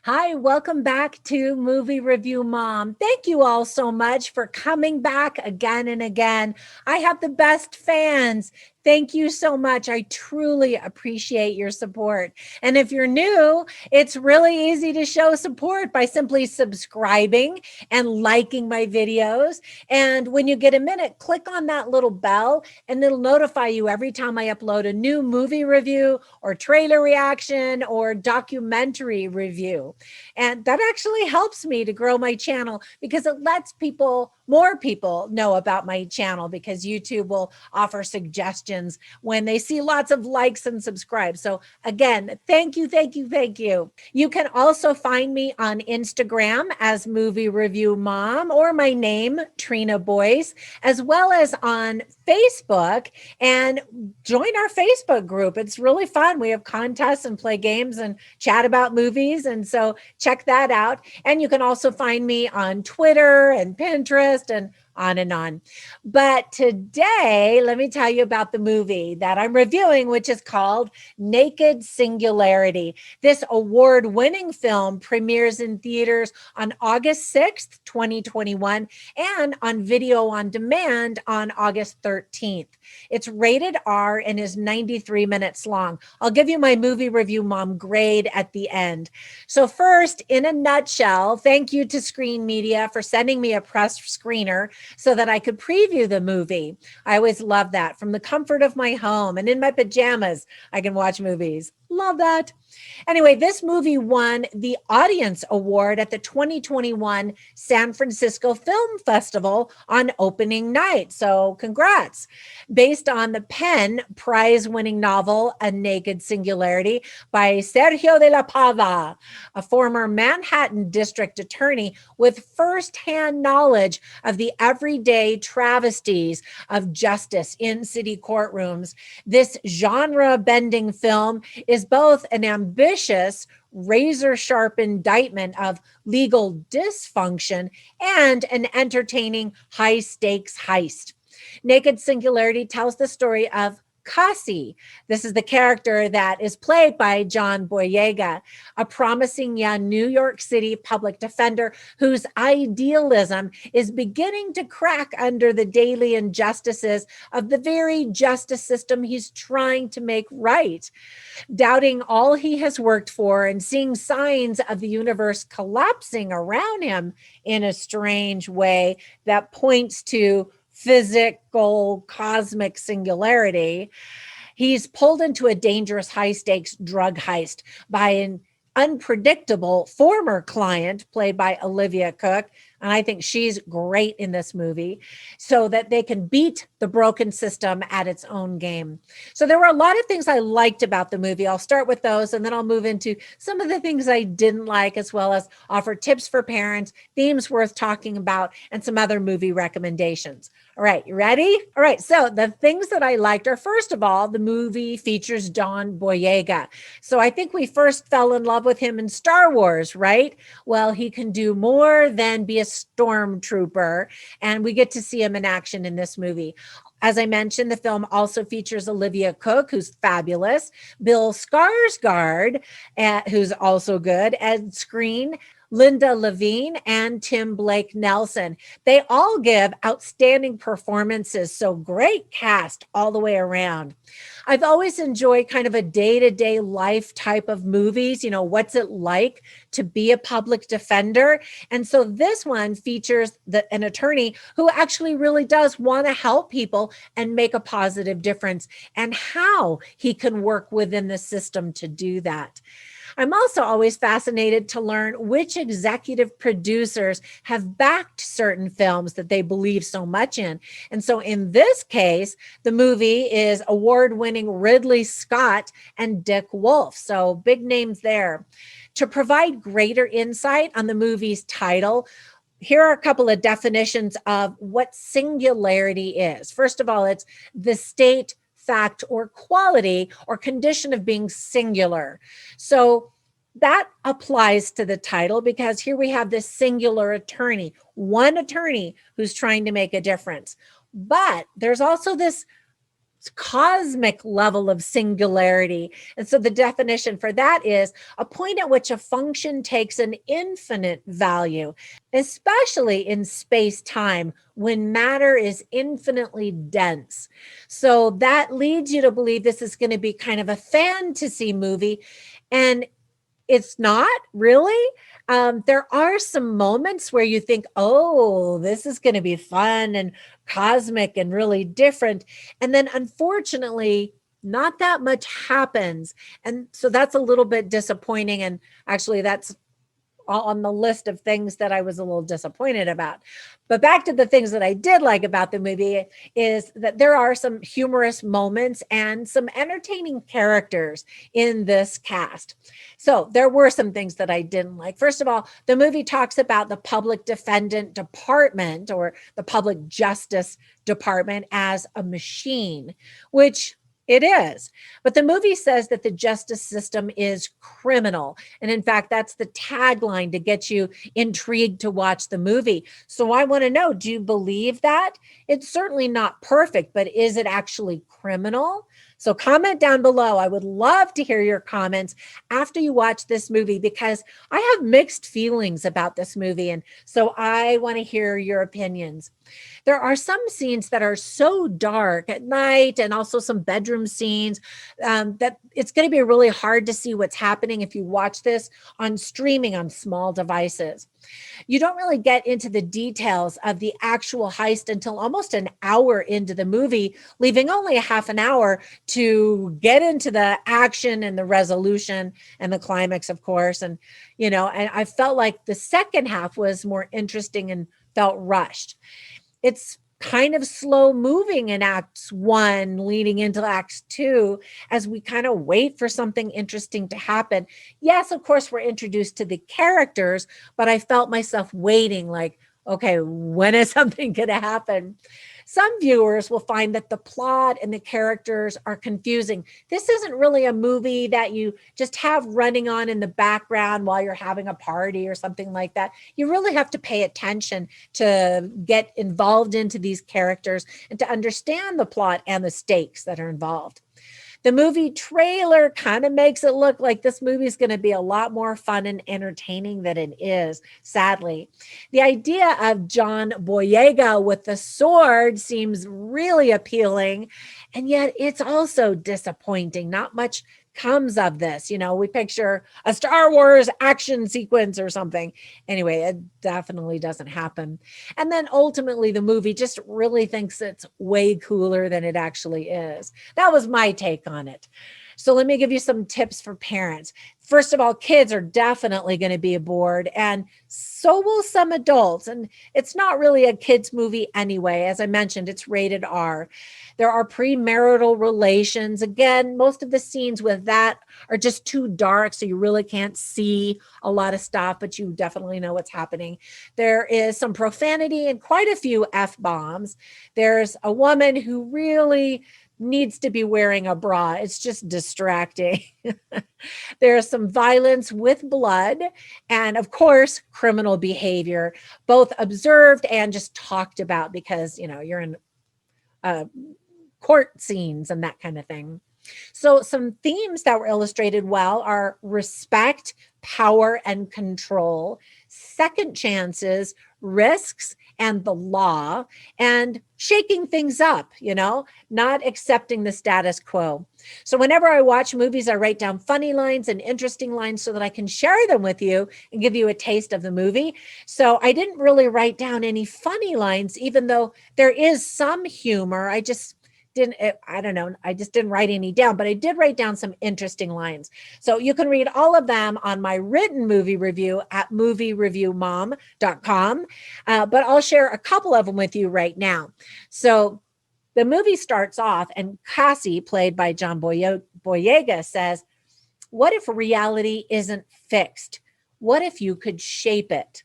Hi, welcome back to Movie Review Mom. Thank you all so much for coming back again and again. I have the best fans. Thank you so much. I truly appreciate your support. And if you're new, it's really easy to show support by simply subscribing and liking my videos. And when you get a minute, click on that little bell and it'll notify you every time I upload a new movie review or trailer reaction or documentary review. And that actually helps me to grow my channel because it lets more people know about my channel, because YouTube will offer suggestions when they see lots of likes and subscribes. So again, thank you, thank you, thank you. You can also find me on Instagram as Movie Review Mom, or my name, Trina Boice, as well as on Facebook, and join our Facebook group. It's really fun. We have contests and play games and chat about movies. And so check that out. And you can also find me on Twitter and Pinterest and on and on. But today, let me tell you about the movie that I'm reviewing, which is called Naked Singularity. This award-winning film premieres in theaters on August 6th, 2021, and on video on demand on August 13th. It's rated R and is 93 minutes long. I'll give you my Movie Review Mom grade at the end. So first, in a nutshell, thank you to Screen Media for sending me a press screener so that I could preview the movie. I always love that. From the comfort of my home and in my pajamas, I can watch movies. Love that. Anyway, this movie won the Audience Award at the 2021 San Francisco Film Festival on opening night. So congrats. Based on the PEN prize-winning novel, A Naked Singularity by Sergio de la Pava, a former Manhattan district attorney with firsthand knowledge of the everyday travesties of justice in city courtrooms. This genre-bending film is both an ambitious, razor-sharp indictment of legal dysfunction and an entertaining high-stakes heist. Naked Singularity tells the story of 𝗏𝗏𝗃. This is the character that is played by John Boyega, a promising young New York City public defender whose idealism is beginning to crack under the daily injustices of the very justice system he's trying to make right. Doubting all he has worked for and seeing signs of the universe collapsing around him in a strange way that points to physical cosmic singularity, he's pulled into a dangerous high-stakes drug heist by an unpredictable former client played by Olivia Cooke, and I think she's great in this movie, so that they can beat the broken system at its own game. So there were a lot of things I liked about the movie. I'll start with those, and then I'll move into some of the things I didn't like, as well as offer tips for parents, themes worth talking about, and some other movie recommendations. All right, you ready? All right, so the things that I liked are, first of all, the movie features John Boyega. So I think we first fell in love with him in Star Wars, right? Well, he can do more than be a stormtrooper, and we get to see him in action in this movie. As I mentioned, the film also features Olivia Cooke, who's fabulous, Bill Skarsgård, who's also good, Ed Skrein, Linda Levine, and Tim Blake Nelson. They all give outstanding performances, so great cast all the way around. I've always enjoyed kind of a day-to-day life type of movies. You know, what's it like to be a public defender? And so this one features an attorney who actually really does want to help people and make a positive difference, and how he can work within the system to do that. I'm also always fascinated to learn which executive producers have backed certain films that they believe so much in. And so in this case, the movie is award-winning Ridley Scott and Dick Wolf. So big names there. To provide greater insight on the movie's title, here are a couple of definitions of what singularity is. First of all, it's the state, fact, or quality or condition of being singular. So that applies to the title, because here we have this singular attorney, one attorney who's trying to make a difference. But there's also this cosmic level of singularity. And so the definition for that is a point at which a function takes an infinite value, especially in space-time when matter is infinitely dense. So that leads you to believe this is going to be kind of a fantasy movie, and it's not really. There are some moments where you think, oh, this is going to be fun and cosmic and really different. And then unfortunately, not that much happens. And so that's a little bit disappointing. And actually, that's on the list of things that I was a little disappointed about. But back to the things that I did like about the movie is that there are some humorous moments and some entertaining characters in this cast. So there were some things that I didn't like. First of all, the movie talks about the public defendant department or the public justice department as a machine, which it is. But the movie says that the justice system is criminal. And in fact, that's the tagline to get you intrigued to watch the movie. So I want to know, do you believe that? It's certainly not perfect, but is it actually criminal? So comment down below. I would love to hear your comments after you watch this movie, because I have mixed feelings about this movie. And so I want to hear your opinions. There are some scenes that are so dark at night, and also some bedroom scenes that it's going to be really hard to see what's happening if you watch this on streaming on small devices. You don't really get into the details of the actual heist until almost an hour into the movie, leaving only a half an hour to get into the action and the resolution and the climax, of course. And, and I felt like the second half was more interesting and felt rushed. It's kind of slow moving in Acts 1 leading into Acts 2 as we kind of wait for something interesting to happen. Yes, of course, we're introduced to the characters, but I felt myself waiting like, okay, when is something going to happen? Some viewers will find that the plot and the characters are confusing. This isn't really a movie that you just have running on in the background while you're having a party or something like that. You really have to pay attention to get involved into these characters and to understand the plot and the stakes that are involved. The movie trailer kind of makes it look like this movie is going to be a lot more fun and entertaining than it is, sadly. The idea of John Boyega with the sword seems really appealing, and yet it's also disappointing. Not much comes of this. We picture a Star Wars action sequence or something. Anyway, it definitely doesn't happen. And then ultimately the movie just really thinks it's way cooler than it actually is. That was my take on it. So let me give you some tips for parents. First of all, kids are definitely going to be aboard, and so will some adults. And it's not really a kids movie anyway. As I mentioned, it's rated R. There are premarital relations. Again, most of the scenes with that are just too dark, so you really can't see a lot of stuff, but you definitely know what's happening. There is some profanity and quite a few F-bombs. There's a woman who really needs to be wearing a bra. It's just distracting. There's some violence with blood, and of course, criminal behavior, both observed and just talked about because, you're in court scenes and that kind of thing. So some themes that were illustrated well are respect, power, and control, second chances, risks, and the law, and shaking things up, not accepting the status quo. So whenever I watch movies, I write down funny lines and interesting lines so that I can share them with you and give you a taste of the movie. So I didn't really write down any funny lines, even though there is some humor. I just didn't write any down, but I did write down some interesting lines. So you can read all of them on my written movie review at moviereviewmom.com. But I'll share a couple of them with you right now. So the movie starts off, and 𝗏𝗏𝗃, played by John Boyega, says, "What if reality isn't fixed? What if you could shape it?"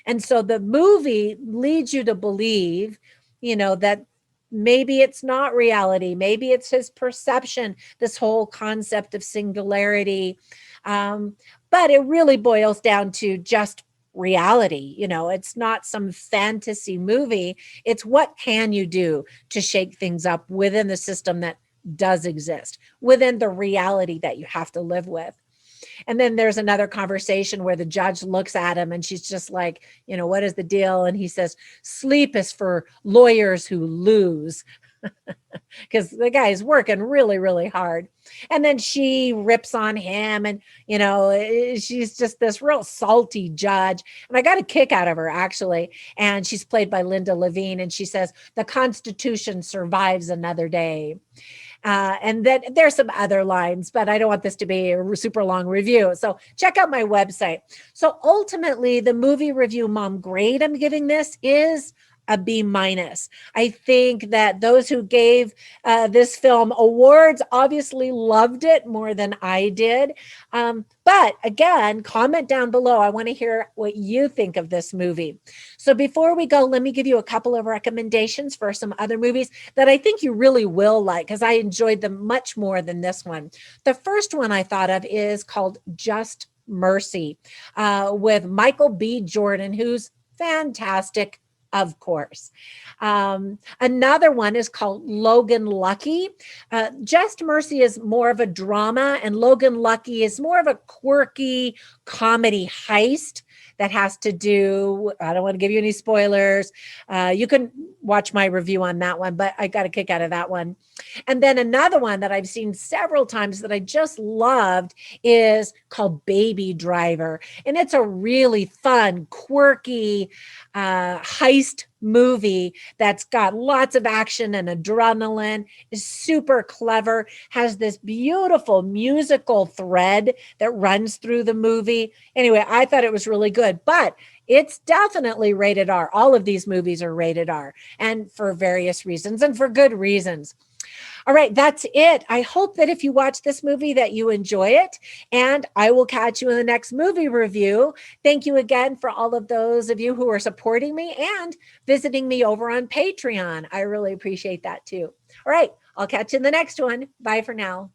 And so the movie leads you to believe, that maybe it's not reality. Maybe it's his perception, this whole concept of singularity. But it really boils down to just reality. You know, it's not some fantasy movie. It's what can you do to shake things up within the system that does exist, within the reality that you have to live with. And then there's another conversation where the judge looks at him and she's just like, you know, what is the deal? And he says, sleep is for lawyers who lose. Because the guy's working really, really hard. And then she rips on him, and, you know, she's just this real salty judge. And I got a kick out of her, actually. And she's played by Linda Levine. And she says, the Constitution survives another day. And then there's some other lines, but I don't want this to be a super long review. So check out my website. So ultimately, the movie review mom grade I'm giving this is a B-. I think that those who gave this film awards obviously loved it more than I did. But again, comment down below. I want to hear what you think of this movie. So before we go, let me give you a couple of recommendations for some other movies that I think you really will like, because I enjoyed them much more than this one. The first one I thought of is called Just Mercy, with Michael B. Jordan, who's fantastic, of course. Another one is called Logan Lucky. Just Mercy is more of a drama, and Logan Lucky is more of a quirky comedy heist that has to do, I don't want to give you any spoilers. You can watch my review on that one, but I got a kick out of that one. And then another one that I've seen several times that I just loved is called Baby Driver. And it's a really fun, quirky heist movie that's got lots of action and adrenaline, is super clever, has this beautiful musical thread that runs through the movie. Anyway, I thought it was really good, but it's definitely rated R. All of these movies are rated R, and for various reasons and for good reasons. All right, that's it. I hope that if you watch this movie that you enjoy it, and I will catch you in the next movie review. Thank you again for all of those of you who are supporting me and visiting me over on Patreon. I really appreciate that too. All right, I'll catch you in the next one. Bye for now.